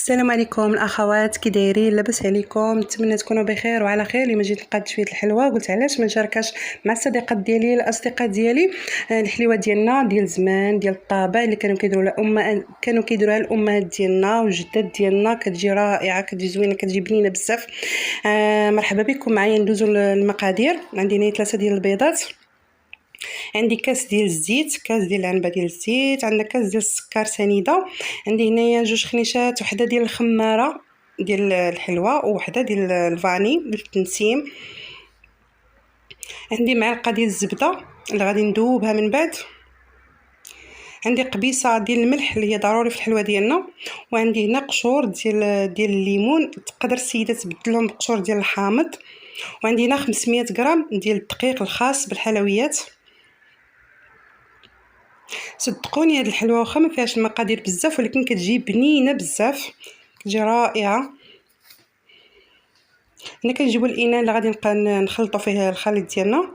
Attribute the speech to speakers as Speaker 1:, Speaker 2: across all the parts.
Speaker 1: السلام عليكم الاخوات، كي دايرين؟ لاباس عليكم؟ نتمنى تكونوا بخير وعلى خير. اليوم جيت لقيت شويه الحلوى، قلت علاش ما نشاركاش مع الصديقات ديالي الاصدقاء ديالي الحلوى ديالنا ديال زمان، ديال الطابع اللي كانوا كيديروها الامهات ديالنا وجدات ديالنا. كتجي رائعه، كتجي زوينه، كتجي بنينه بزاف. مرحبا بكم معايا. ندوزو المقادير. عندي هنا 3 ديال البيضات، عندي كاس ديال الزيت، كاس ديال العنبه ديال الزيت، عندنا كاس ديال السكر سنيده، عندي هنايا 2 خنيشات، وحده ديال الخماره ديال الحلوى وحده ديال الفاني للتنسيم، عندي معلقه ديال الزبده اللي غادي ندوبها من بعد، عندي قبيصه ديال الملح اللي هي ضروري في الحلوى ديالنا، وعندي هنا قشور ديال الليمون، تقدر السيده تبدلهم بقشور ديال الحامض، وعندي هنا 500 غرام ديال الدقيق الخاص بالحلويات. صدقوني هاد الحلوى واخا ما فيهاش المقادير بزاف، ولكن كتجي بنينه بزاف، كتجي رائعه. هنا كنجيبوا الاناء اللي غادي نبقى نخلطوا فيه الخليط ديالنا.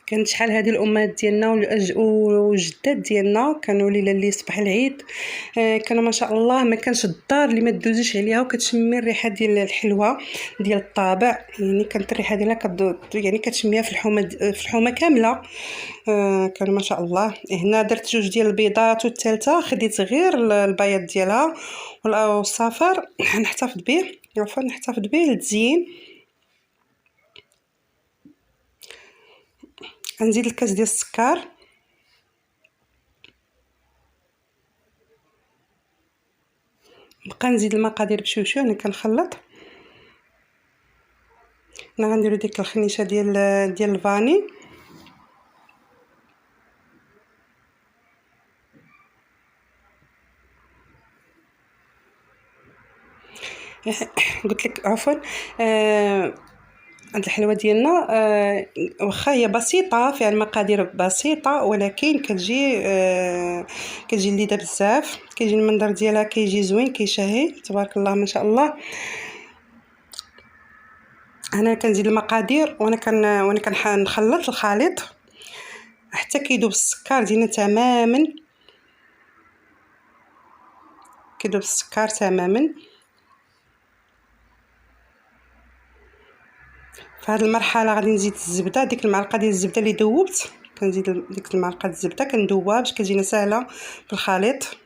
Speaker 1: كانت شحال هذه الامهات ديالنا والجدات ديالنا كانوا ليله اللي صباح العيد كانوا ما شاء الله ما كانش الدار اللي ما تدوزش عليها وكتشمي الريحه ديال الحلوى ديال الطابع. يعني كانت الريحه ديالها يعني كتشميها في الحومه كامله. كانوا ما شاء الله. هنا درت 2 ديال البيضات، والثالثه خديت غير البياض ديالها والصفر نحتفظ به للتزيين. غنزيد الكاس ديال السكر، نبقى نزيد المقادير بشويه انا كنخلط. انا غنديروا ديك الخنيشه ديال الفاني، قلت لك عفوا. هاد الحلوى ديالنا واخا هي بسيطه، فيها المقادير بسيطه، ولكن كتجي لذيذه بزاف، كيجي المنظر ديالها كيجي زوين كيشهي تبارك الله ما شاء الله. هنا كنزيد المقادير وانا كنخلط الخليط حتى كيذوب السكر ديالنا تماما، كيذوب السكر تماما. في هذه المرحله غادي نزيد الزبده، ديك المعلقه ديال الزبده اللي ذوبت كنزيد ديك المعلقه ديال الزبده كندوبها باش كتجينا سهله في الخليط.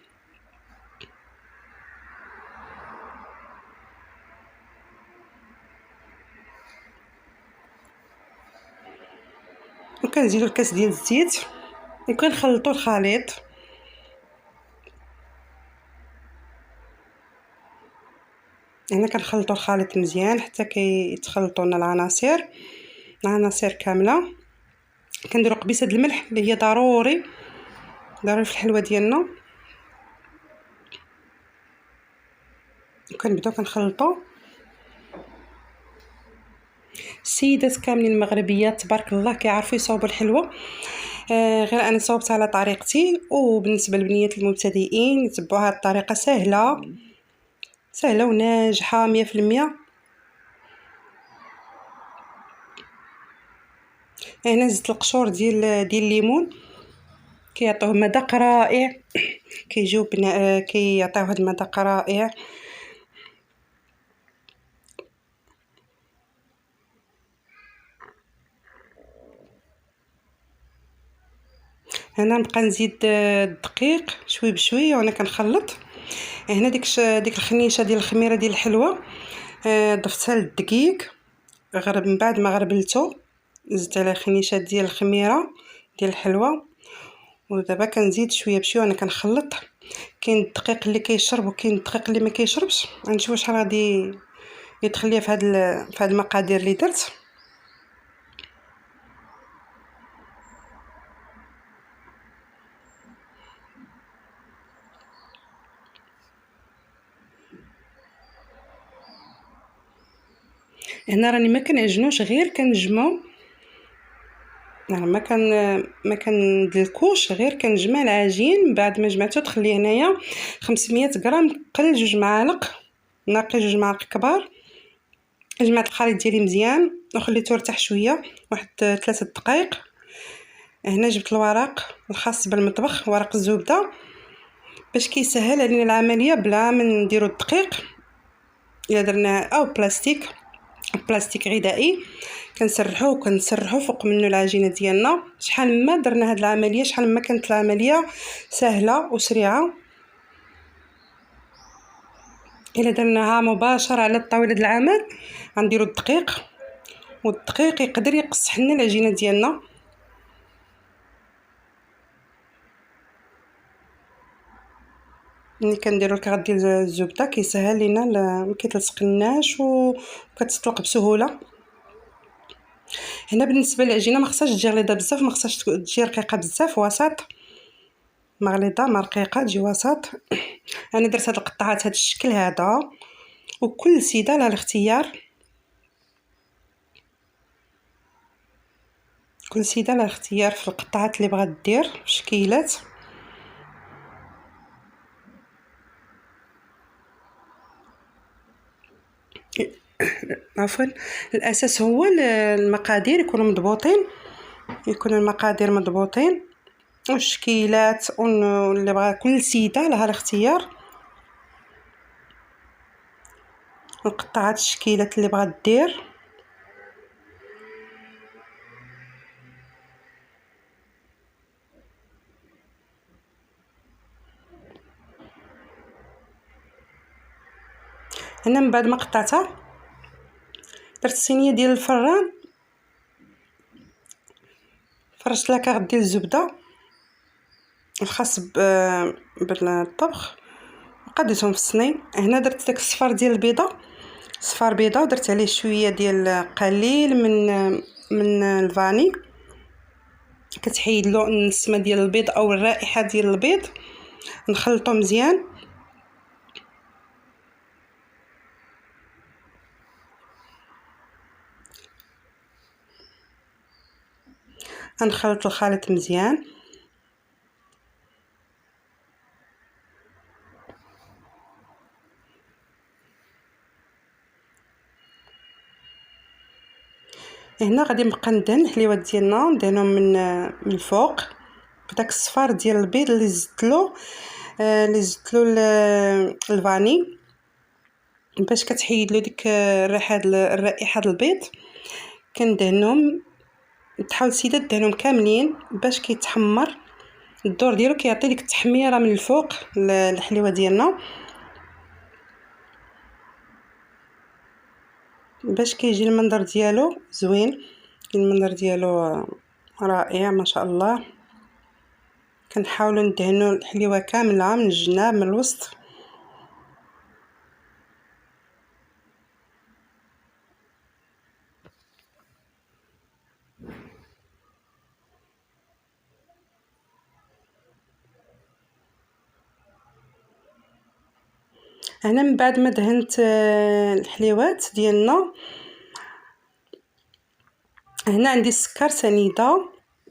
Speaker 1: وكنزيدوا الكاس ديال الزيت وكنخلطوا الخليط. هنا كنخلطوا الخليط مزيان حتى كيتخلطوا لنا العناصر كامله. كنديروا قبيصه الملح اللي هي ضروري في الحلوى ديالنا، وكنبداو كنخلطوا. السيدات كاملين المغربيات تبارك الله كيعرفوا يصاوبوا الحلوى، غير انا صاوبتها على طريقتي، وبالنسبه للبنيات المبتدئين يتبعوا هذه الطريقه سهله وناجحه 100%. هنا زدت القشور ديال الليمون، كيعطيوه مذاق رائع، كيعطيو هذا المذاق رائع. هنا نبقى نزيد الدقيق شوي بشويه وانا كنخلط. هنا ديك الخنيشه ديال الخميره ديال الحلوى ضفتها للدقيق، غرب من بعد ما غربلته زدت عليه خنيشه ديال الخميره ديال الحلوى، ودابا كنزيد شويه بشويه وانا كنخلط. كاين الدقيق اللي كيشرب وكاين الدقيق اللي ما كيشربش، غنشوف شحال غادي يدخل ليا في هاد المقادير اللي درت. هنا راني ما كنعجنوش، غير كنجمعو، يعني ما كندلكوش، غير كنجمع العجين. بعد ما جمعته دخل لي هنايا 500 غرام قل 2 معالق ناقي 2 معالق كبار. جمعت الخليط ديالي مزيان وخليته يرتاح شويه واحد 3 دقائق. هنا جبت الورق الخاص بالمطبخ، ورق الزبده، باش كيسهل علينا العمليه بلا ما نديرو الدقيق. الا درناه او بلاستيك غذائي كنسرحوه وكنسرحو فوق منه العجينه ديالنا. شحال ما درنا هاد العمليه، شحال ما كانت العمليه سهله وسريعه. الا درناها مباشره على الطاوله د العمل غنديرو الدقيق، والدقيق يقدر يقصح لنا العجينه ديالنا. ملي كنديرو الكغط ديال الزبده كيسهل لينا ما كيتلصقلناش وكتطلق بسهوله. هنا بالنسبه للعجينه ما خصهاش تجي غليظه بزاف، ما خصهاش تجي رقيقه بزاف، وسط، ما غليظه ما رقيقه، تجي وسط. انا درت هاد القطعات هاد الشكل هذا، وكل سيده لها الاختيار، كل سيده لها الاختيار في القطعات اللي بغات دير في شكيلات. عفوا، الاساس هو المقادير يكونوا المقادير مضبوطين، والشكيلات واللي بغا كل سيده لها الاختيار، القطعات الشكيلات اللي بغات دير. هنا من بعد ما قطعتها درت الصينيه ديال الفران، فرشت لها كاغ ديال الزبده الخاص بالطبخ، وقديتهم في الصني. هنا درت داك الصفار ديال البيضه، صفار بيضه، ودرت عليه شويه ديال قليل من الفاني، كتحيد له النسمه ديال البيض او الرائحه ديال البيض. نخلطو مزيان، غنخلط الخليط مزيان. هنا غادي نبقى ندهن الحليوات ديالنا، ندهنهم من الفوق بداك الصفار ديال البيض اللي زدتلو الفاني، باش كتحيد له ديك الرائحه د البيض. كندهنهم، تحاول سيده دهنهم كاملين باش كيتحمر الدور ديالو، كيعطي ديك التحميره من الفوق الحليوه ديالنا، باش كيجي المنظر ديالو زوين. المنظر ديالو رائع ما شاء الله. كنحاولوا ندهنوا الحليوه كامله من الجناب من الوسط. هنا من بعد ما دهنت الحليوات ديالنا، هنا عندي السكر سنيده،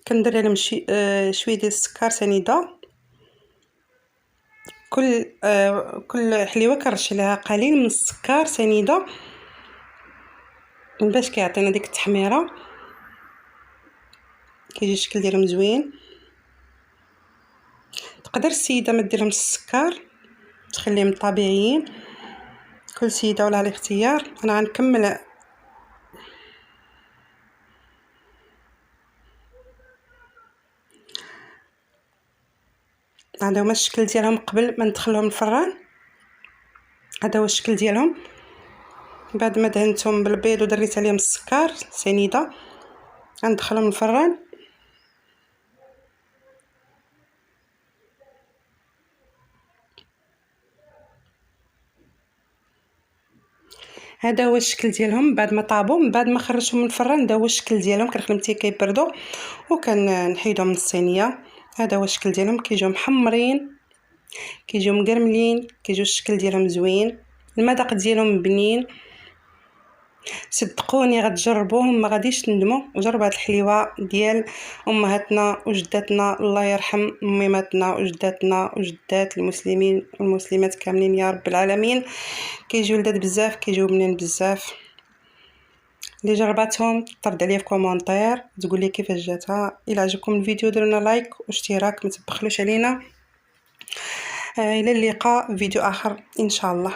Speaker 1: كندير عليهم شويه ديال السكر سنيده. كل حليوه كنرش عليها قليل من السكر سنيده باش كيعطينا ديك التحميره، كيجي الشكل ديالهم زوين. تقدر السيده ما ديرهمش السكر، تخليهم طبيعيين، كل سيده ولها الاختيار. انا غنكمل. هذا هو الشكل ديالهم قبل ما ندخلهم الفران، هذا هو الشكل ديالهم بعد ما دهنتهم بالبيض ودريت عليهم السكر سنيده. غندخلهم الفران. هذا هو الشكل ديالهم بعد ما طابوا، من بعد ما خرجتهم من الفران. هذا هو الشكل ديالهم، كنخليهم حتى كيبردوا وكنحيدهم من الصينيه. هذا هو الشكل ديالهم، كيجيو محمرين، كيجيو مقرملين، كيجيو الشكل ديالهم زوين، المذاق ديالهم بنين. صدقوني غتجربوهم ما غاديش تندموا. وجربوا هاد الحليوه ديال امهاتنا وجداتنا، الله يرحم ميماتنا وجداتنا وجدات المسلمين والمسلمات كاملين يا رب العالمين. كيجيو لذاذ بزاف، كيجيو بنين بزاف. اللي جرباتهم ترد عليا في كومونتير تقول لي كيفاش جاتها. الى عجبكم الفيديو ديروا لنا لايك واشتراك، ما تبخلوش علينا. الى اللقاء في فيديو اخر ان شاء الله.